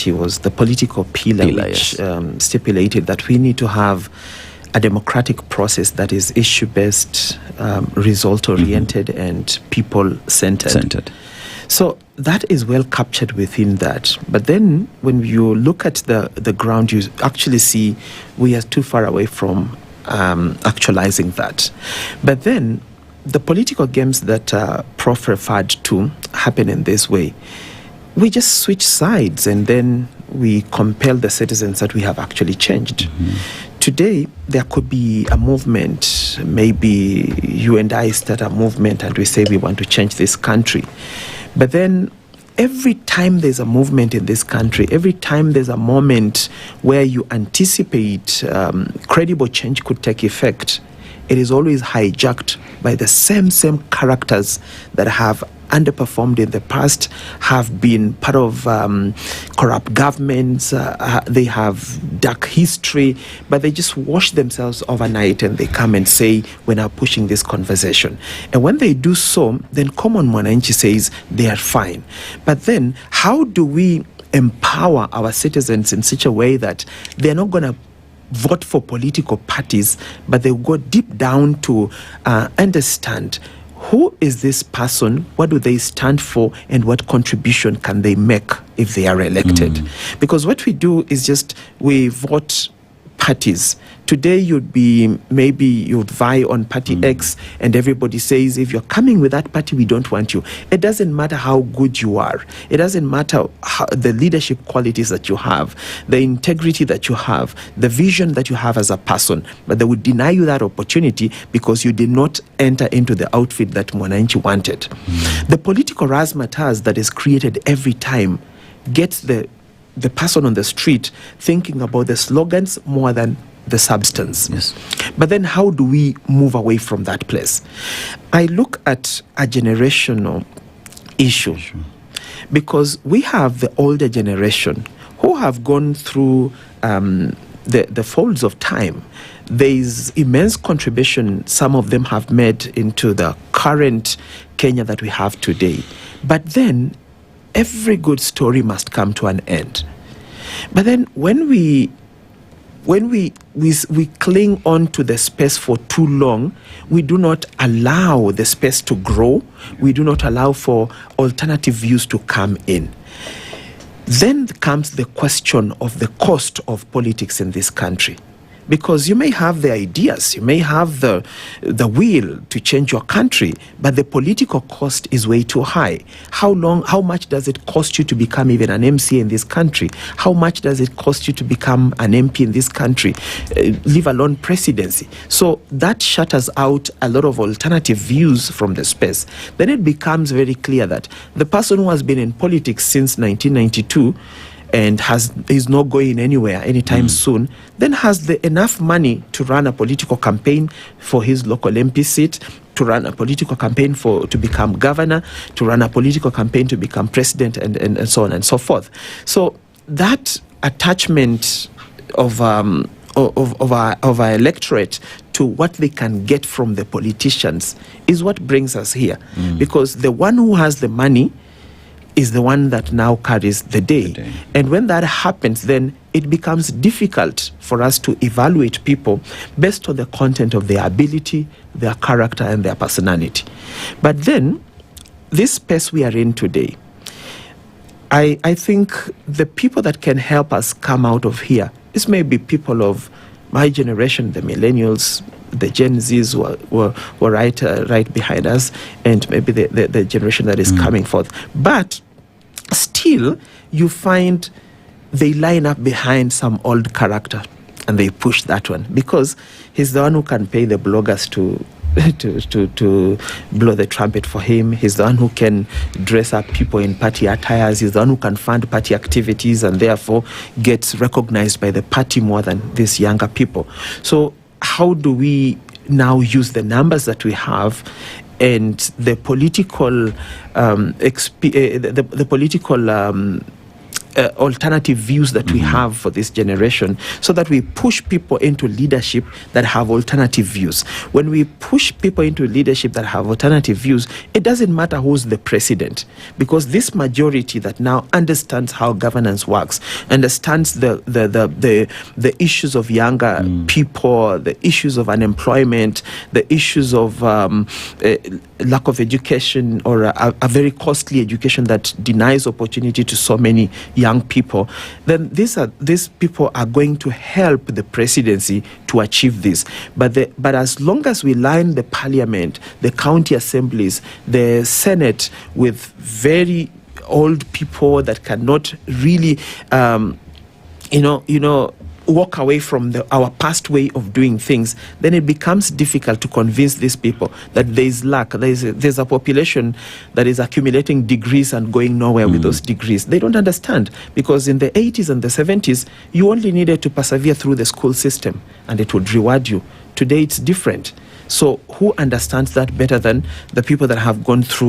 party was the political pillar which yes. Stipulated that we need to have a democratic process that is issue-based, result-oriented, and people-centered. So that is well captured within that. But then when you look at the ground, you actually see we are too far away from actualizing that. But then the political games that Prof referred to happen in this way. We just switch sides and then we compel the citizens that we have actually changed. Today, there could be a movement. Maybe you and I start a movement and we say we want to change this country. But then every time there's a movement in this country, every time there's a moment where you anticipate credible change could take effect, it is always hijacked by the same characters that have underperformed in the past, have been part of corrupt governments, they have dark history, but they just wash themselves overnight and they come and say, we're now pushing this conversation. And when they do so, then Common Mwananchi says they are fine. But then how do we empower our citizens in such a way that they're not going to vote for political parties, but they'll go deep down to understand who is this person, what do they stand for, and what contribution can they make if they are elected? Because what we do is just we vote parties. Today you'd vie on party X and everybody says, if you're coming with that party, we don't want you. It doesn't matter how good you are. It doesn't matter the leadership qualities that you have, the integrity that you have, the vision that you have as a person, but they would deny you that opportunity because you did not enter into the outfit that Mwananchi wanted. The political razzmatazz that is created every time gets the person on the street thinking about the slogans more than the substance. Yes. But then how do we move away from that place? I look at a generational issue because we have the older generation who have gone through the folds of time. There's immense contribution some of them have made into the current Kenya that we have today. But then every good story must come to an end. But then when we cling on to the space for too long, we do not allow the space to grow. We do not allow for alternative views to come in. Then comes the question of the cost of politics in this country. Because you may have the ideas, you may have the will to change your country, but the political cost is way too high. How much does it cost you to become even an MC in this country? How much does it cost you to become an MP in this country, leave alone presidency? So that shutters out a lot of alternative views from the space. Then it becomes very clear that the person who has been in politics since 1992 and is not going anywhere anytime soon, then has enough money to run a political campaign for his local MP seat, to run a political campaign to become governor, to run a political campaign to become president, and so on and so forth. So that attachment of our electorate to what they can get from the politicians is what brings us here. Because the one who has the money is the one that now carries the day. And when that happens, then it becomes difficult for us to evaluate people based on the content of their ability, their character, and their personality. But then, this space we are in today, I think the people that can help us come out of here is maybe people of my generation, the millennials, the Gen Zs were right behind us, and maybe the generation that is coming forth. But still, you find they line up behind some old character and they push that one because he's the one who can pay the bloggers to blow the trumpet for him. He's the one who can dress up people in party attires. He's the one who can fund party activities and therefore gets recognized by the party more than these younger people. So how do we now use the numbers that we have and the political alternative views that we have for this generation, so that we push people into leadership that have alternative views. When we push people into leadership that have alternative views, it doesn't matter who's the president, because this majority that now understands how governance works, understands the issues of younger people, the issues of unemployment, the issues of lack of education, or a very costly education that denies opportunity to so many young people, then these people are going to help the presidency to achieve this. But as long as we line the parliament, the county assemblies, the Senate with very old people that cannot really, walk away from our past way of doing things, then it becomes difficult to convince these people that there is lack. There's a population that is accumulating degrees and going nowhere with those degrees. They don't understand, because in the 80s and the 70s, you only needed to persevere through the school system and it would reward you. Today, it's different. So who understands that better than the people that have gone through